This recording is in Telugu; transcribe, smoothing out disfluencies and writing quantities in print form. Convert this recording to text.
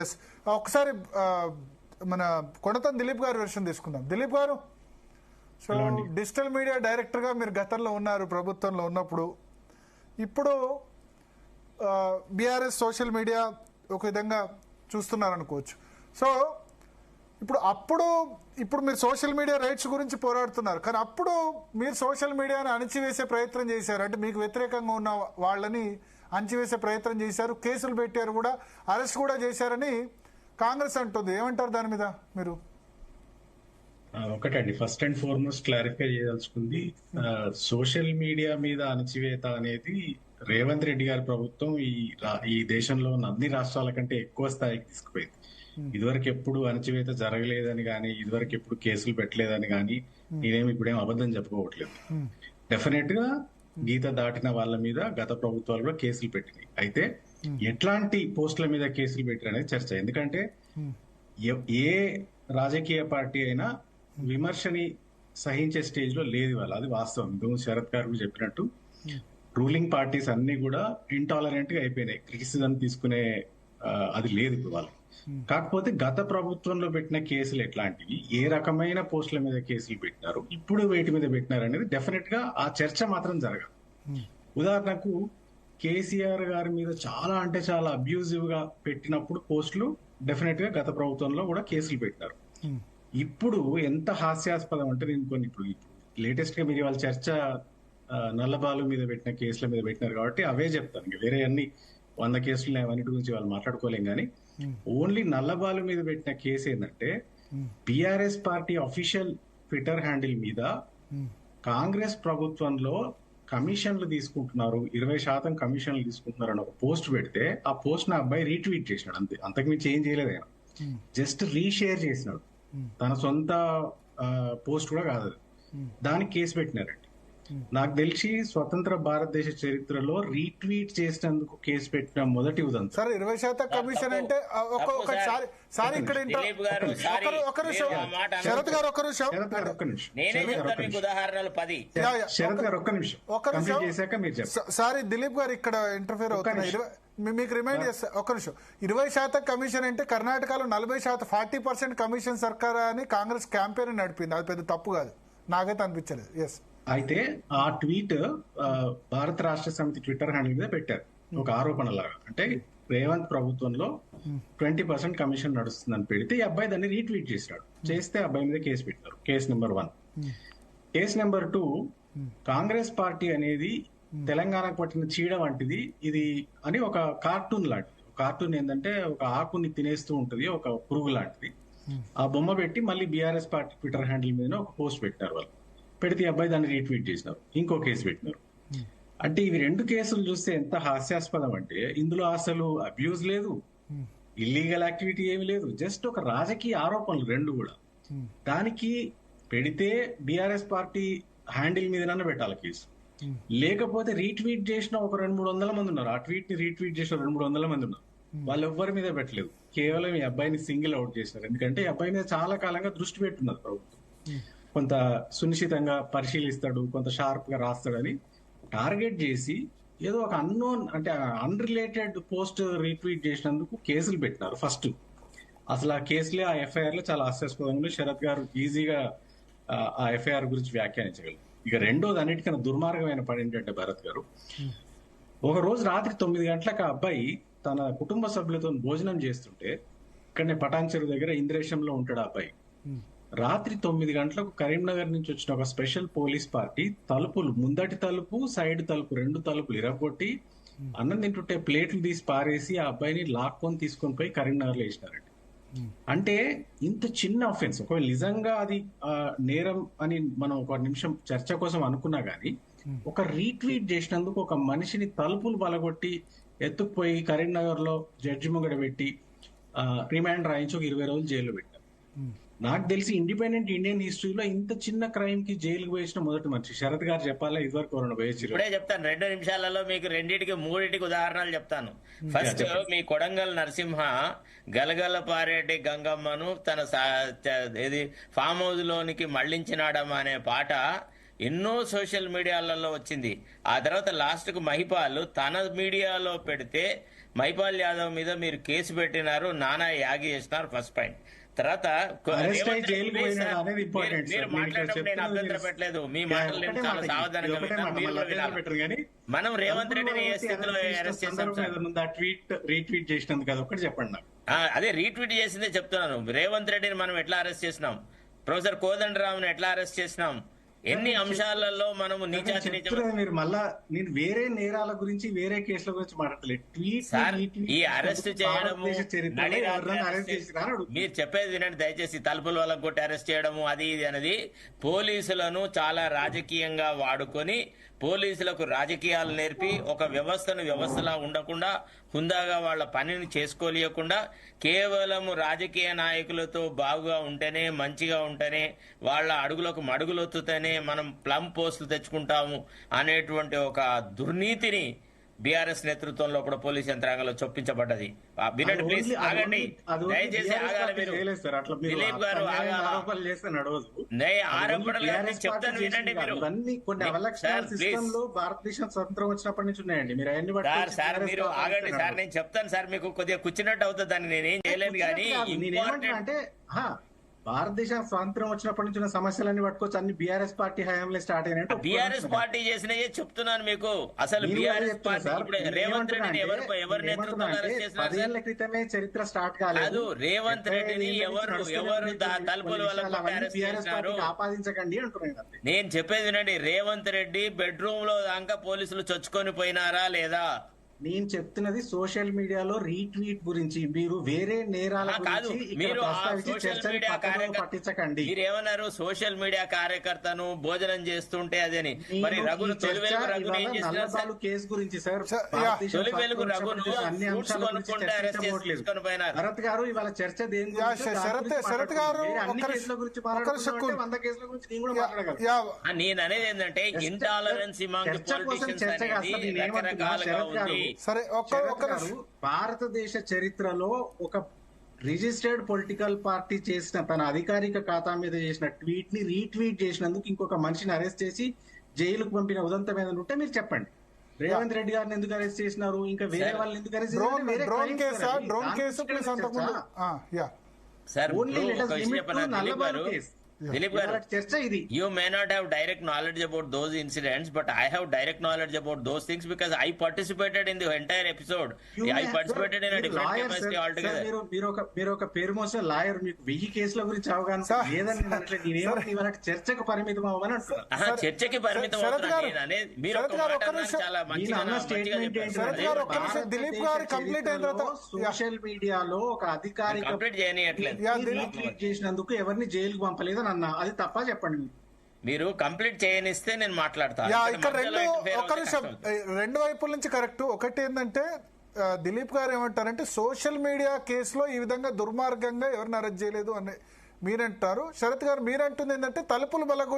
Yes. ఒకసారి మన కొనతం దిలీప్ గారి వెర్షన్ తీసుకుందాం. దిలీప్ గారు, సో డిజిటల్ మీడియా డైరెక్టర్గా మీరు గతంలో ఉన్నారు ప్రభుత్వంలో ఉన్నప్పుడు. ఇప్పుడు బీఆర్ఎస్ సోషల్ మీడియా ఒక విధంగా చూస్తున్నారు అనుకోవచ్చు. సో ఇప్పుడు మీరు సోషల్ మీడియా రైట్స్ గురించి పోరాడుతున్నారు, కానీ అప్పుడు మీరు సోషల్ మీడియాని అణచివేసే ప్రయత్నం చేశారు. అంటే మీకు వ్యతిరేకంగా ఉన్న వాళ్ళని అణచివేసే ప్రయత్నం చేశారు, కేసులు పెట్టారు, కూడా అరెస్ట్ కూడా చేశారని కాంగ్రెస్ అంటుంది. ఏమంటారు దాని మీద మీరు? ఒకటండి, ఫస్ట్ అండ్ ఫార్మోస్ట్ క్లారిఫై చేయదలుచుకుంది, సోషల్ మీడియా మీద అణచివేత అనేది రేవంత్ రెడ్డి గారి ప్రభుత్వం ఈ దేశంలో ఉన్న అన్ని రాష్ట్రాల కంటే ఎక్కువ స్థాయికి తీసుకుపోయింది. ఇదివరకు ఎప్పుడు అణచివేత జరగలేదని కానీ, ఇదివరకు ఎప్పుడు కేసులు పెట్టలేదని కానీ నేనేమి ఇప్పుడేం అబద్ధం చెప్పుకోవట్లేదు. డెఫినెట్ గా గీత దాటిన వాళ్ళ మీద గత ప్రభుత్వాలు కూడా కేసులు పెట్టినాయి. అయితే ఎట్లాంటి పోస్టుల మీద కేసులు పెట్టారు అనేది చర్చ. ఎందుకంటే ఏ రాజకీయ పార్టీ అయినా విమర్శని సహించే స్టేజ్ లో లేదు వాళ్ళు, అది వాస్తవం. ఇంతకుముందు శరత్ గారు చెప్పినట్టు రూలింగ్ పార్టీస్ అన్ని కూడా ఇంటాలరెంట్ గా అయిపోయినాయి, క్రిటిసిజం తీసుకునే అది లేదు ఇప్పుడు వాళ్ళు. కాకపోతే గత ప్రభుత్వంలో పెట్టిన కేసులు ఎట్లాంటివి, ఏ రకమైన పోస్టుల మీద కేసులు పెట్టినారు, ఇప్పుడు వేటి మీద పెట్టినారు అనేది డెఫినెట్ గా ఆ చర్చ మాత్రం జరగదు. ఉదాహరణకు కేసీఆర్ గారి మీద చాలా అంటే చాలా అబ్యూజివ్ గా పెట్టినప్పుడు పోస్టులు డెఫినెట్ గా గత ప్రభుత్వంలో కూడా కేసులు పెట్టినారు. ఇప్పుడు ఎంత హాస్యాస్పదం అంటే, నేను కొన్ని ఇప్పుడు లేటెస్ట్ గా మీరు వాళ్ళ చర్చ నల్లబాలు మీద పెట్టిన కేసుల మీద పెట్టినారు కాబట్టి అవే చెప్తాను. ఇంకా వేరే అన్ని 100 కేసులు అవన్నిటి గురించి వాళ్ళు మాట్లాడుకోలేం. కానీ ఓన్లీ నల్లబాలు మీద పెట్టిన కేసు ఏంటంటే, BRS party official Twitter handle మీద కాంగ్రెస్ ప్రభుత్వంలో కమిషన్లు తీసుకుంటున్నారు, 20% కమిషన్లు తీసుకుంటున్నారు అని ఒక పోస్ట్ పెడితే, ఆ పోస్ట్ నా అబ్బాయి రీట్వీట్ చేసినాడు. అంతే, అంతకుమించి ఏం చేయలేదు ఆయన. జస్ట్ రీషేర్ చేసినాడు, తన సొంత పోస్ట్ కూడా కాదు. దానికి కేసు పెట్టినారండి. నాకు తెలిసి స్వతంత్ర భారతదేశ చరిత్రలో రీట్వీట్ చేసినందుకు కేసు పెట్టిన మొదటి ఉదంతం. సరే, 20% కమిషన్ అంటే సార్ ఇక్కడ శరత్ గారు ఒక్క నిమిషం, శరత్ గారు ఒక్క నిమిషం చేశాక మీరు చెప్పండి. సారీ దిలీప్ గారు ఇక్కడ ఇంటర్ఫియర్ అవుతున్నారు, మీకు రిమైండ్ చేస్తా ఒక్క నిమిషం. 20% కమిషన్ అంటే కర్ణాటకలో 40%, 40% కమిషన్ సర్కార్ అని కాంగ్రెస్ క్యాంపెయిన్ నడిపింది. అది పెద్ద తప్పు కాదు, నాకైతే అనిపించలేదు. ఎస్. అయితే ఆ ట్వీట్ భారత రాష్ట్ర సమితి ట్విట్టర్ హ్యాండిల్ మీద పెట్టారు, ఒక ఆరోపణ లాగా. అంటే రేవంత్ ప్రభుత్వంలో 20% కమిషన్ నడుస్తుందని పెడితే ఈ అబ్బాయి దాన్ని రీట్వీట్ చేశాడు. చేస్తే అబ్బాయి మీద కేసు పెట్టారు. Case number 1. Case number 2, Congress party అనేది తెలంగాణకు పట్టిన చీడ వంటిది ఇది అని ఒక కార్టూన్ లాంటిది. కార్టూన్ ఏంటంటే ఒక ఆకుని తినేస్తూ ఉంటది, ఒక పురుగు లాంటిది. ఆ బొమ్మ పెట్టి మళ్ళీ బీఆర్ఎస్ పార్టీ ట్విట్టర్ హ్యాండిల్ మీద ఒక పోస్ట్ పెట్టారు. వాళ్ళు పెడితే అబ్బాయి దాన్ని రీట్వీట్ చేసినారు, ఇంకో కేసు పెట్టినారు. అంటే ఇవి 2 కేసులు చూస్తే ఎంత హాస్యాస్పదం అంటే, ఇందులో అసలు అబ్యూజ్ లేదు, ఇల్లీగల్ యాక్టివిటీ ఏమి లేదు, జస్ట్ ఒక రాజకీయ ఆరోపణలు 2 కూడా. దానికి పెడితే బీఆర్ఎస్ పార్టీ హ్యాండిల్ మీదనన్నా పెట్టాలి కేసు, లేకపోతే రీట్వీట్ చేసిన ఒక 200-300 మంది ఉన్నారు, ఆ ట్వీట్ ని రీట్వీట్ చేసిన 200-300 మంది ఉన్నారు, వాళ్ళు ఎవ్వరి మీద పెట్టలేదు. కేవలం ఈ అబ్బాయిని సింగిల్ అవుట్ చేశారు. ఎందుకంటే ఈ అబ్బాయి మీద చాలా కాలంగా దృష్టి పెట్టున్నది ప్రభుత్వం, కొంత సునిశ్చితంగా పరిశీలిస్తాడు, కొంత షార్ప్ గా రాస్తాడని టార్గెట్ చేసి ఏదో ఒక అన్నోన్ అంటే అన్రిలేటెడ్ పోస్ట్ రీట్వీట్ చేసినందుకు కేసులు పెట్టినారు. ఫస్ట్ అసలు ఆ కేసులే, ఆ ఎఫ్ఐఆర్ లో చాలా హాస్యాస్పదంగా శరత్ గారు ఈజీగా ఆ ఎఫ్ఐఆర్ గురించి వ్యాఖ్యానించగలరు. ఇక రెండోది, అన్నిటికన్నా దుర్మార్గమైన పని ఏంటంటే భరత్ గారు, ఒక రోజు రాత్రి 9 గంటలకు ఆ అబ్బాయి తన కుటుంబ సభ్యులతో భోజనం చేస్తుంటే, ఇక్కడనే పటాన్ చెరువు దగ్గర ఇంద్రేశంలో ఉంటాడు ఆ అబ్బాయి. రాత్రి 9 గంటలకు కరీంనగర్ నుంచి వచ్చిన ఒక స్పెషల్ పోలీస్ పార్టీ తలుపులు, ముందటి తలుపు, సైడ్ తలుపు, 2 తలుపులు ఇరగొట్టి అన్నం తింటుంటే ప్లేట్లు తీసి పారేసి ఆ అబ్బాయిని లాక్కొని తీసుకొని పోయి కరీంనగర్ లో వేసినారండి. అంటే ఇంత చిన్న ఆఫెన్స్, ఒకవేళ నిజంగా అది నేరం అని మనం ఒక నిమిషం చర్చ కోసం అనుకున్నా గానీ, ఒక రీట్వీట్ చేసినందుకు ఒక మనిషిని తలుపులు బలగొట్టి ఎత్తుకుపోయి కరీంనగర్ లో జడ్జి ముంగడ పెట్టి రిమాండ్ రాయించి ఒక 20 రోజులు జైల్లో పెట్టారు. నాకు తెలిసి ఇండిపెండెంట్ ఇండియన్ హిస్టరీలో ఇంత చిన్న క్రైమ్ కి జైలుకు వేసిన మొదటి మనిషి. శరత్ గారు చెప్పాలా, ఇదివరకు ఎవరైనా వేయచ్చు? ఇప్పుడే చెప్తాను, 2 నిమిషాలలో మీకు 2-3 ఉదాహరణలు చెప్తాను. ఫస్ట్, మీ కొడంగల్ నరసింహ గలగలపారేటి గంగమ్మను తన ఫామ్ హౌస్ లోనికి మళ్లించినాడమ్మా అనే పాట ఎన్నో సోషల్ మీడియాలలో వచ్చింది. ఆ తర్వాత లాస్ట్ కు మహిపాల్ తన మీడియాలో పెడితే మైపాల్ యాదవ్ మీద మీరు కేసు పెట్టినారు, నానా యాగి చేసినారు. First point. తర్వాత Arrest అయ్యి రేవంత్ జైలుకి రెడ్డి పోయినాడు సార్, అనేది important, మీరు sir. మీరు మాట్లాడటం నేను చెప్తున్నది అభ్యంతరం మీరు- పెట్టలేదు. మీ మాటలు నేను ఒకటే చాలా మాట, సావధానంగా ఒకటే విన్నాను, మాట, మీరు మళ్ళీ కూడా వినాలి. పెట్టరు కానీ మనం రేవంత్ రెడ్డిని ఏ స్థితిలో అరెస్ట్ చేసాం సందర్భం సార్? ఏదైనా ఉందా? రీట్వీట్ చేసినందుకు కదా, ఒకటి చెప్పండి నాకు. అదే రీట్వీట్ చేసిందే చెప్తున్నాను. రేవంత్ రెడ్డిని మనం ఎట్లా అరెస్ట్ చేసినాం, ప్రొఫెసర్ కోదండరామ్ని ఎట్లా అరెస్ట్ చేసినాం, ఎన్ని అంశాలలో మనము నీచాతి చెప్తున్నది మీరు మళ్ళా నేను వేరే నేరాల గురించి వేరే కేసుల గురించి మాట్లాడలేదు. సార్, ఈ అరెస్ట్ చేయడము, అరెస్ట్ చేసినారు. మీరు చెప్పేది వినండి దయచేసి. తలుపుల వాళ్ళకు కొట్టి అరెస్ట్ చేయడము అది ఇది అనేది పోలీసులను చాలా రాజకీయంగా వాడుకొని పోలీసులకు రాజకీయాలు నేర్పి ఒక వ్యవస్థలా ఉండకుండా హుందాగా వాళ్ళ పనిని చేసుకోలేకుండా కేవలము రాజకీయ నాయకులతో బాగుగా ఉంటేనే, మంచిగా ఉంటేనే, వాళ్ళ అడుగులకు మడుగులొత్తుతేనే మనం ప్లమ్ పోస్టులు తెచ్చుకుంటాము అనేటువంటి ఒక దుర్నీతిని బీఆర్ఎస్ నేతృత్వంలో కూడా పోలీస్ యంత్రాంగంలో చొప్పించబడ్డది. వినండి ప్లీజ్, ఆగండి, దయచేసి ఆగాలి మీరు. దిలీప్ గారు ఆరోపణలు చేస్తే నడవదు. ఆరోపణలు చెప్తాను వినండి మీరు. కొన్ని అవలక్షణాలు సిస్టమ్ లో భారతదేశం స్వతంత్రం వచ్చినప్పటి నుంచి ఉన్నాయండి. మీరు అవన్నీ సార్ మీరు ఆగండి సార్, నేను చెప్తాను సార్. మీకు కొద్దిగా కూర్చున్నట్టు అవుతుంది, దాన్ని నేనేం చేయలేను. కానీ అంటే భారతదేశం స్వాతంత్రం వచ్చినప్పటి నుంచి ఉన్న సమస్యలన్నీ పట్టుకోవచ్చు, అన్ని బీఆర్ఎస్ పార్టీ హయాంలో స్టార్ట్ అయినట్టు బీఆర్ఎస్ పార్టీ చేసినవి చెప్తున్నాను మీకు. అసలు బీఆర్ఎస్ పార్టీ ఇప్పుడు రేవంత్ రెడ్డిని ఎవరు నేతృత్వంలో అరెస్ట్ చేసినారు? 10 ఏళ్ల క్రితమే చరిత్ర స్టార్ట్ కాలేదు. రేవంత్ రెడ్డిని ఎవరు తలుపుల వల్ల అరెస్ట్ చేసినారు ఆపాదించకండి అంటున్నాను. నేను చెప్పేది వినండి. రేవంత్ రెడ్డి బెడ్రూమ్ లో దాకా పోలీసులు చొచ్చుకొని పోయినారా లేదా? నేను చెప్తున్నది సోషల్ మీడియాలో రీట్వీట్ గురించి. మీరు వేరే నేరాల కాదు, మీరు సోషల్ మీడియా పట్టించకండి. మీరు ఏమన్నారు? సోషల్ మీడియా కార్యకర్తను భోజనం చేస్తుంటే అదేని. మరి రఘును తొలివెలుగు రఘును ఏం చేసినారు సార్? కేసు గురించి సార్, తొలివెలుగు రఘును ఫ్రూట్స్ కొనుక్కుంటే అరెస్ట్ చేసుకొని పోయినారు. భరత్ గారు ఇవాళ చర్చ దేని శరత్ గారు అన్ని కేసుల గురించి 100 కేసుల గురించి నేను కూడా మాట్లాడగలను. నేను అనేది ఏంటంటే ఇంటాలరెన్స్ అమాంగ్ పొలిటిషియన్స్ అనేది రకరకాలుగా ఉంది. సరే, భారతదేశ చరిత్రలో ఒక రిజిస్టర్డ్ పొలిటికల్ పార్టీ చేసిన తన అధికారిక ఖాతా మీద చేసిన ట్వీట్ ని రీట్వీట్ చేసినందుకు ఇంకొక మనిషిని అరెస్ట్ చేసి జైలుకు పంపిన ఉదంతం ఏదైనా ఉంటే మీరు చెప్పండి. రేవంత్ రెడ్డి గారిని ఎందుకు అరెస్ట్ చేసినారు, ఇంకా వేరే వాళ్ళని ఎందుకు అరెస్ట్ చేసినారు? Dilip garu, you may not have direct knowledge about those incidents, but I have direct knowledge about those things because I participated in the entire episode. I participated in a different capacity altogether. మీరు ఒక పేరు మోసిన లాయర్, మీకు 1000 కేసుల గురించి అవగాహన లేదని నేనేమంటే చర్చకు పరిమితం అవ్వమని అంటున్నాను. చర్చకి పరిమితం అవుతున్నాను. మీరు చాలా సోషల్ మీడియాలో ఒక అధికారిక కంప్లీట్ చేయనియట్లేదు చేసినందుకు ఎవరిని జైలుకు పంపలేదని అన్నా, అది తప్ప చెప్పండి. మీరు కంప్లీట్ చేయనిస్తే నేను మాట్లాడతాను. ఇక్కడ రెండు వైపుల నుంచి కరెక్ట్. ఒకటి ఏంటంటే దిలీప్ గారు ఏమంటారంటే సోషల్ మీడియా కేసులో ఈ విధంగా దుర్మార్గంగా ఎవరిని అరెస్ట్ చేయలేదు అని మీరంటారు. శరత్ గారు మీరంటుంది ఏంటంటే తలుపులు బలగొట్టి